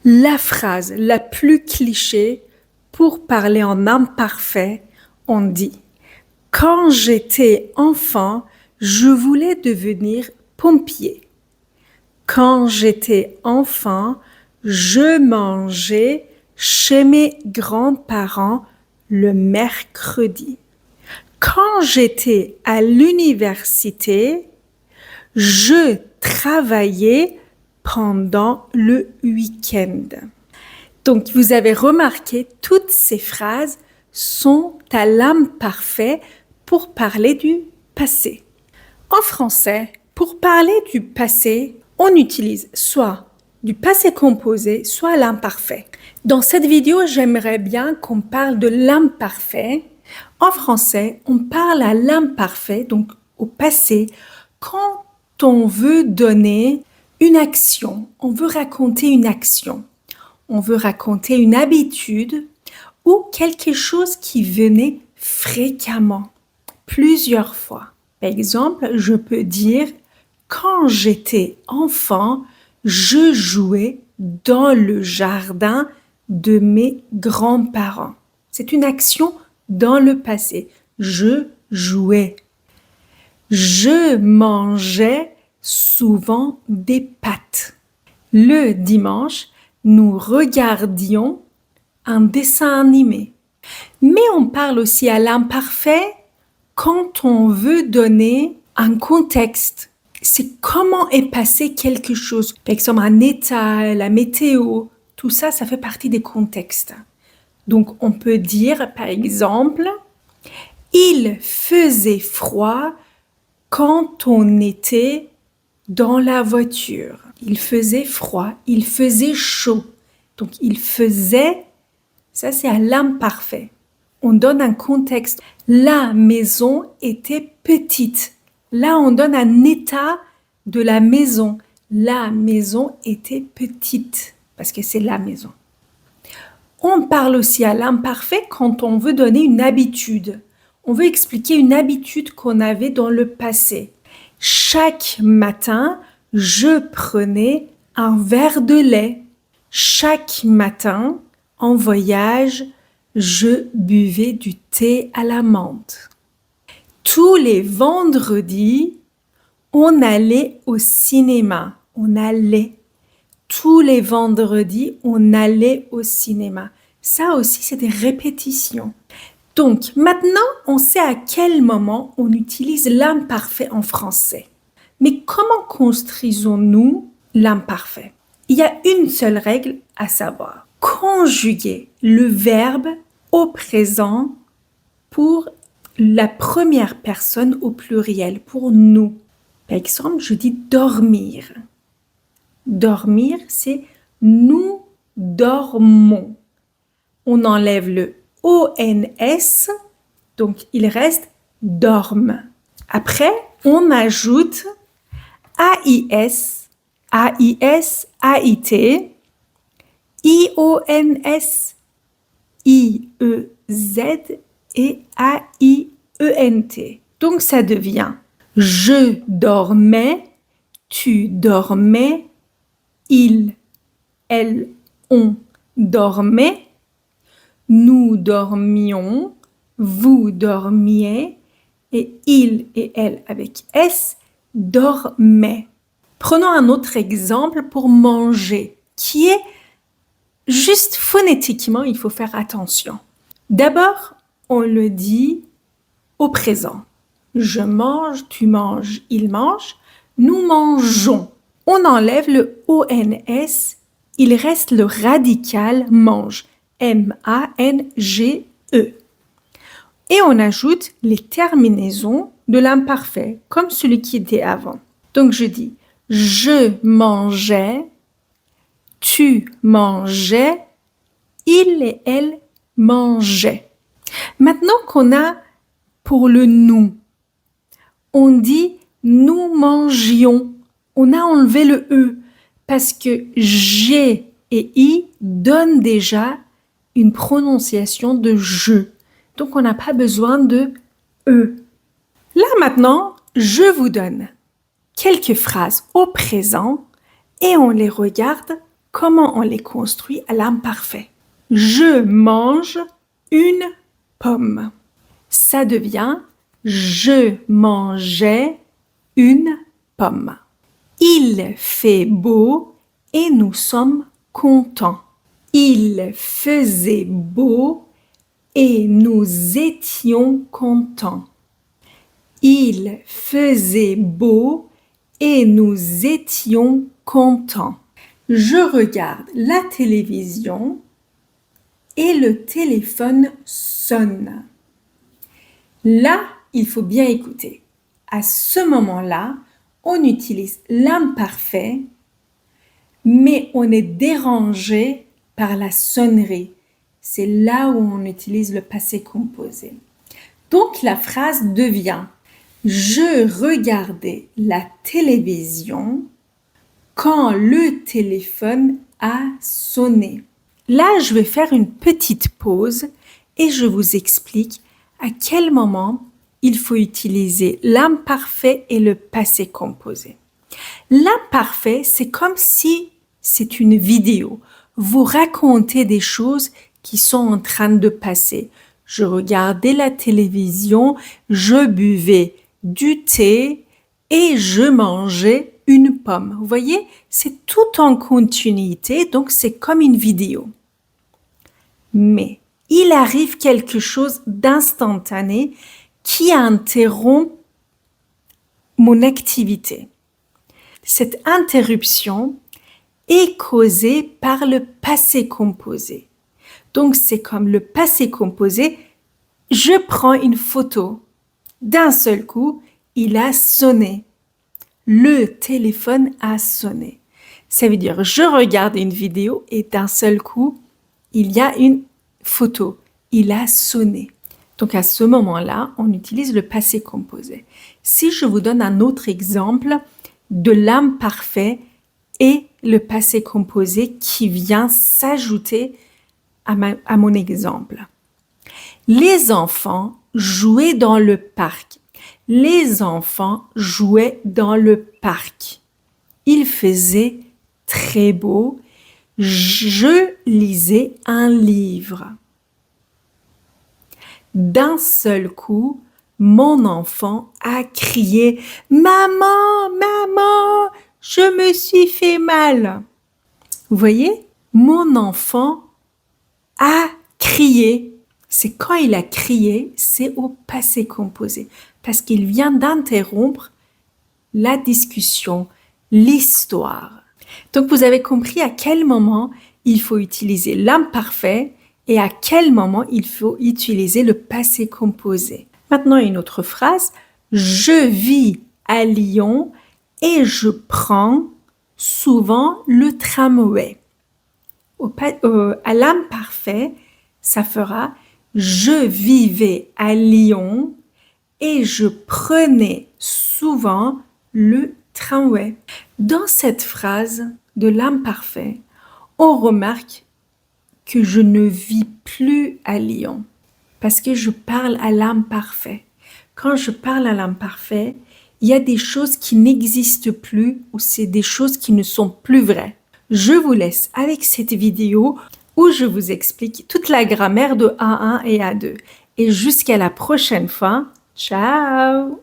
La phrase la plus cliché pour parler en imparfait, on dit « Quand j'étais enfant, je voulais devenir pompier. Quand j'étais enfant, je mangeais chez mes grands-parents le mercredi. Quand j'étais à l'université, je travaillais pendant le week-end. » Donc, vous avez remarqué, toutes ces phrases sont à l'imparfait pour parler du passé. En français, pour parler du passé, on utilise soit du passé composé, soit l'imparfait. Dans cette vidéo, j'aimerais bien qu'on parle de l'imparfait. En français, on parle à l'imparfait, donc au passé, quand on veut donner une action, on veut raconter une action, on veut raconter une habitude ou quelque chose qui venait fréquemment, plusieurs fois. Par exemple, je peux dire « Quand j'étais enfant, je jouais dans le jardin de mes grands-parents. » C'est une action dans le passé. Je jouais. Je mangeais souvent des pâtes. Le dimanche, nous regardions un dessin animé. Mais on parle aussi à l'imparfait quand on veut donner un contexte. C'est comment est passé quelque chose. Par exemple, un état, la météo, tout ça, ça fait partie des contextes. Donc, on peut dire, par exemple, « Il faisait froid quand on était dans la voiture. » Il faisait froid, il faisait chaud. Donc, il faisait, ça c'est à l'imparfait. On donne un contexte. La maison était petite. Là, on donne un état de la maison. La maison était petite, parce que c'est la maison. On parle aussi à l'imparfait quand on veut donner une habitude. On veut expliquer une habitude qu'on avait dans le passé. Chaque matin, je prenais un verre de lait. Chaque matin, en voyage, je buvais du thé à la menthe. Tous les vendredis, on allait au cinéma. On allait. Tous les vendredis, on allait au cinéma. Ça aussi, c'est des répétitions. Donc, maintenant, on sait à quel moment on utilise l'imparfait en français. Mais comment construisons-nous l'imparfait? Il y a une seule règle à savoir. Conjuguer le verbe au présent pour la première personne au pluriel, pour nous. Par exemple, je dis dormir. Dormir, c'est nous dormons. On enlève le ONS, donc il reste dorme. Après, on ajoute AIS, AIS, AIT, IONS, IEZ et AIENT. Donc ça devient je dormais, tu dormais, il, elle, on dormait, nous dormions, vous dormiez et il et elle avec S dormaient. Prenons un autre exemple pour manger, qui est juste phonétiquement, il faut faire attention. D'abord, on le dit au présent. Je mange, tu manges, il mange, nous mangeons. On enlève le ONS, il reste le radical mange, M-A-N-G-E. Et on ajoute les terminaisons de l'imparfait, comme celui qui était avant. Donc je dis, je mangeais, tu mangeais, il et elle mangeaient. Maintenant qu'on a pour le nous, on dit nous mangions. On a enlevé le E parce que G et I donnent déjà une prononciation de je. Donc, on n'a pas besoin de E. Là, maintenant, je vous donne quelques phrases au présent et on les regarde Comment on les construit à l'imparfait? Je mange une pomme. Ça devient je mangeais une pomme. Il fait beau et nous sommes contents. Il faisait beau et nous étions contents. Il faisait beau et nous étions contents. Je regarde la télévision et le téléphone sonne. Là, il faut bien écouter. À ce moment-là, on utilise l'imparfait, mais on est dérangé par la sonnerie. C'est là où on utilise le passé composé. Donc, la phrase devient « Je regardais la télévision quand le téléphone a sonné ». Là, je vais faire une petite pause et je vous explique à quel moment il faut utiliser l'imparfait et le passé composé. L'imparfait, c'est comme si c'est une vidéo. Vous racontez des choses qui sont en train de passer. Je regardais la télévision, je buvais du thé et je mangeais une pomme. Vous voyez, c'est tout en continuité, donc c'est comme une vidéo. Mais il arrive quelque chose d'instantané qui interrompt mon activité. Cette interruption est causée par le passé composé. Donc, c'est comme le passé composé. Je prends une photo. D'un seul coup, il a sonné. Le téléphone a sonné. Ça veut dire, je regarde une vidéo et d'un seul coup, il y a une photo. Il a sonné. Donc, à ce moment-là, on utilise le passé composé. Si je vous donne un autre exemple de l'imparfait et le passé composé qui vient s'ajouter à mon exemple. Les enfants jouaient dans le parc. Les enfants jouaient dans le parc. Il faisait très beau. Je lisais un livre. D'un seul coup, mon enfant a crié « Maman, maman, je me suis fait mal !» Vous voyez, mon enfant a crié. C'est quand il a crié, c'est au passé composé, parce qu'il vient d'interrompre la discussion, l'histoire. Donc, vous avez compris à quel moment il faut utiliser l'imparfait et à quel moment il faut utiliser le passé composé. Maintenant, une autre phrase. Je vis à Lyon et je prends souvent le tramway. À l'imparfait, ça fera je vivais à Lyon et je prenais souvent le tramway. Dans cette phrase de l'imparfait, on remarque que je ne vis plus à Lyon parce que je parle à l'imparfait. Quand je parle à l'imparfait, il y a des choses qui n'existent plus ou c'est des choses qui ne sont plus vraies. Je vous laisse avec cette vidéo où je vous explique toute la grammaire de A1 et A2. Et jusqu'à la prochaine fois, ciao!